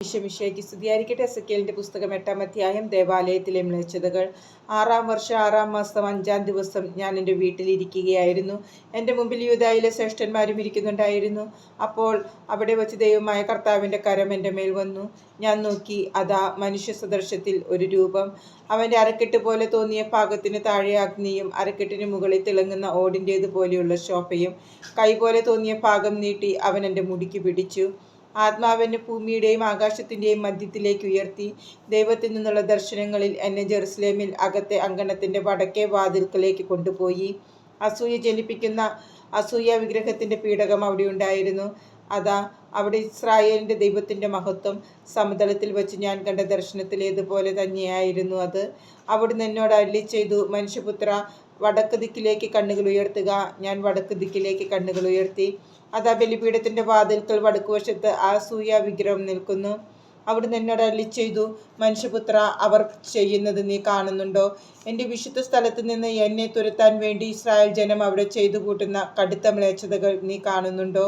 ഈശോമിശിഹായ്ക്ക് സ്തുതിയായിരിക്കട്ടെ. എസെക്കിയേലിന്റെ പുസ്തകം 8-ാം അധ്യായം. ദേവാലയത്തിലെ മ്ലേച്ഛതകൾ. 6-ാം വർഷം 6-ാം മാസം 5-ാം ദിവസം ഞാൻ എൻ്റെ വീട്ടിലിരിക്കുകയായിരുന്നു. എൻ്റെ മുമ്പിൽ യൂദായിലെ ശ്രേഷ്ഠന്മാരും ഇരിക്കുന്നുണ്ടായിരുന്നു. അപ്പോൾ അവിടെ വച്ച് ദൈവമായ കർത്താവിൻ്റെ കരം എൻ്റെ മേൽ വന്നു. ഞാൻ നോക്കി, അതാ മനുഷ്യ സദൃശത്തിൽ ഒരു രൂപം. അവൻ്റെ അരക്കെട്ട് പോലെ തോന്നിയ ഭാഗത്തിന് താഴെ അഗ്നിയും അരക്കെട്ടിന് മുകളിൽ തിളങ്ങുന്ന ഓടിൻ്റേതുപോലെയുള്ള ശോഭയും. കൈ പോലെ തോന്നിയ ഭാഗം നീട്ടി അവൻ എൻ്റെ മുടിക്ക് പിടിച്ചു. ആത്മാവെന്നെ ഭൂമിയുടെയും ആകാശത്തിൻ്റെയും മധ്യത്തിലേക്ക് ഉയർത്തി. ദൈവത്തിൽ നിന്നുള്ള ദർശനങ്ങളിൽ എന്നെ ജെറുസലേമിൽ അകത്തെ അങ്കണത്തിൻ്റെ വടക്കേ വാതിൽക്കലേക്ക് കൊണ്ടുപോയി. അസൂയ ജനിപ്പിക്കുന്ന അസൂയ വിഗ്രഹത്തിൻ്റെ പീഠകം അവിടെ ഉണ്ടായിരുന്നു. അതാ അവിടെ ഇസ്രായേലിൻ്റെ ദൈവത്തിൻ്റെ മഹത്വം. സമതലത്തിൽ വെച്ച് ഞാൻ കണ്ട ദർശനത്തിലേതുപോലെ തന്നെയായിരുന്നു അത്. അവിടുന്ന് എന്നോട് അരുളിച്ചെയ്തു, മനുഷ്യപുത്ര, വടക്ക് ദിക്കിലേക്ക് കണ്ണുകൾ ഉയർത്തുക. ഞാൻ വടക്ക് ദിക്കിലേക്ക് കണ്ണുകൾ ഉയർത്തി. അതാ ബലിപീഠത്തിൻ്റെ വാതിൽക്കൽ വടക്കുവശത്ത് അസൂയ വിഗ്രഹം നിൽക്കുന്നു. അവിടുന്ന് എന്നോട് അരുളിച്ചെയ്തു, മനുഷ്യപുത്ര, അവർ ചെയ്യുന്നത് നീ കാണുന്നുണ്ടോ? എൻ്റെ വിശുദ്ധ സ്ഥലത്ത് നിന്ന് എന്നെ തുരത്താൻ വേണ്ടി ഇസ്രായേൽ ജനം അവിടെ ചെയ്തു കൂട്ടുന്ന കടുത്ത മ്ലേച്ഛതകൾ നീ കാണുന്നുണ്ടോ?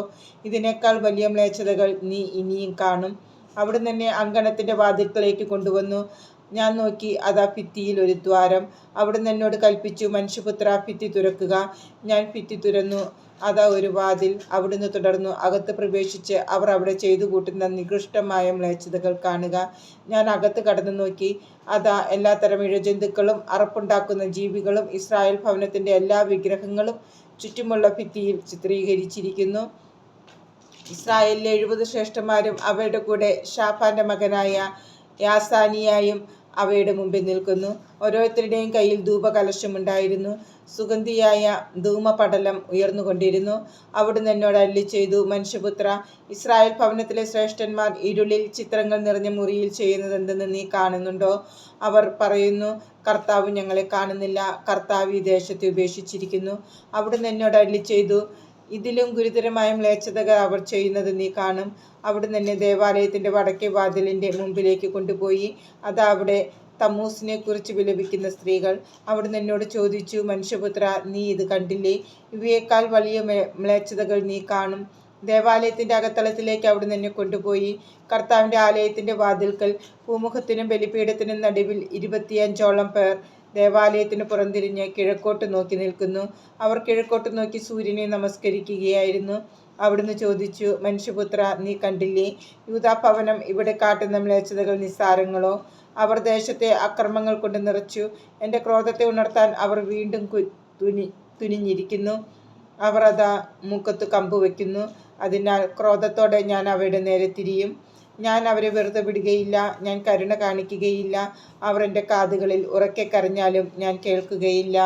ഇതിനേക്കാൾ വലിയ മ്ലേച്ഛതകൾ നീ ഇനിയും കാണും. അവിടുന്ന് എന്നെ അങ്കണത്തിൻ്റെ വാതിൽക്കലേക്ക് കൊണ്ടുവന്നു. ഞാൻ നോക്കി, അതാ ഭിത്തിയിൽ ഒരു ദ്വാരം. അവിടുന്ന് എന്നോട് കൽപ്പിച്ചു, മനുഷ്യപുത്ര, ഭിത്തി തുറക്കുക. ഞാൻ ഭിത്തി തുറന്നു. അതാ ഒരു വാതിൽ. അവിടുന്ന് തുടർന്നു, അകത്ത് പ്രവേശിച്ച് അവർ അവിടെ ചെയ്തു കൂട്ടുന്ന നികൃഷ്ടമായ മ്ലേച്ഛതകൾ കാണുക. ഞാൻ അകത്ത് കടന്നു നോക്കി. അതാ എല്ലാത്തരം ഇഴജന്തുക്കളും അറപ്പുണ്ടാക്കുന്ന ജീവികളും ഇസ്രായേൽ ഭവനത്തിൻ്റെ എല്ലാ വിഗ്രഹങ്ങളും ചുറ്റുമുള്ള ഭിത്തിയിൽ ചിത്രീകരിച്ചിരിക്കുന്നു. ഇസ്രായേലിലെ 70 ശ്രേഷ്ഠന്മാരും അവരുടെ കൂടെ ഷാഫാന്റെ മകനായ യാസാനിയായും അവയുടെ മുമ്പിൽ നിൽക്കുന്നു. ഓരോരുത്തരുടെയും കയ്യിൽ ധൂപകലശമുണ്ടായിരുന്നു. സുഗന്ധിയായ ധൂമപടലം ഉയർന്നുകൊണ്ടിരുന്നു. അവിടുന്ന് എന്നോട് അരുളിച്ചെയ്തു, മനുഷ്യപുത്ര, ഇസ്രായേൽ ഭവനത്തിലെ ശ്രേഷ്ഠന്മാർ ഇരുളിൽ ചിത്രങ്ങൾ നിറഞ്ഞ മുറിയിൽ ചെയ്യുന്നതെന്തെന്ന് നീ കാണുന്നുണ്ടോ? അവർ പറയുന്നു, കർത്താവ് ഞങ്ങളെ കാണുന്നില്ല, കർത്താവ് ഈ ദേശത്തെ ഉപേക്ഷിച്ചിരിക്കുന്നു. അവിടുന്ന് എന്നോട് അരുളിച്ചെയ്തു, ഇതിലും ഗുരുതരമായ മ്ലേച്ഛതകൾ അവർ ചെയ്യുന്നത് നീ കാണും. അവിടുന്ന് എന്നെ ദേവാലയത്തിൻ്റെ വടക്കേ വാതിലിൻ്റെ മുമ്പിലേക്ക് കൊണ്ടുപോയി. അതാ അവിടെ തമ്മൂസിനെ കുറിച്ച് വിലപിക്കുന്ന സ്ത്രീകൾ. അവിടുന്ന് എന്നോട് ചോദിച്ചു, മനുഷ്യപുത്ര, നീ ഇത് കണ്ടില്ലേ? ഇവയേക്കാൾ വലിയ മ്ലേച്ഛതകൾ നീ കാണും. ദേവാലയത്തിൻ്റെ അകത്തളത്തിലേക്ക് അവിടുന്ന് എന്നെ കൊണ്ടുപോയി. കർത്താവിൻ്റെ ആലയത്തിൻ്റെ വാതിൽക്കൽ പൂമുഖത്തിനും ബലിപീഠത്തിനും നടുവിൽ 25ഓളം പേർ ദേവാലയത്തിന് പുറംതിരിഞ്ഞ് കിഴക്കോട്ട് നോക്കി നിൽക്കുന്നു. അവർ കിഴക്കോട്ട് നോക്കി സൂര്യനെ നമസ്കരിക്കുകയായിരുന്നു. അവിടുന്ന് ചോദിച്ചു, മനുഷ്യപുത്ര, നീ കണ്ടില്ലേ? യൂദാഭവനം ഇവിടെ കാട്ടുന്ന മ്ലേച്ഛതകൾ നിസ്സാരങ്ങളോ? അവർ ദേശത്തെ അക്രമങ്ങൾ കൊണ്ട് നിറച്ചു. എൻ്റെ ക്രോധത്തെ ഉണർത്താൻ അവർ വീണ്ടും തുനിഞ്ഞിരിക്കുന്നു. അവർ അതാ മൂക്കത്ത് കമ്പ് വയ്ക്കുന്നു. അതിനാൽ ക്രോധത്തോടെ ഞാൻ അവരുടെ നേരെ തിരിയും. ഞാൻ അവരെ വെറുതെ വിടുകയില്ല. ഞാൻ കരുണ കാണിക്കുകയില്ല. അവർ എൻ്റെ കാതുകളിൽ ഉറക്കെ കരഞ്ഞാലും ഞാൻ കേൾക്കുകയില്ല.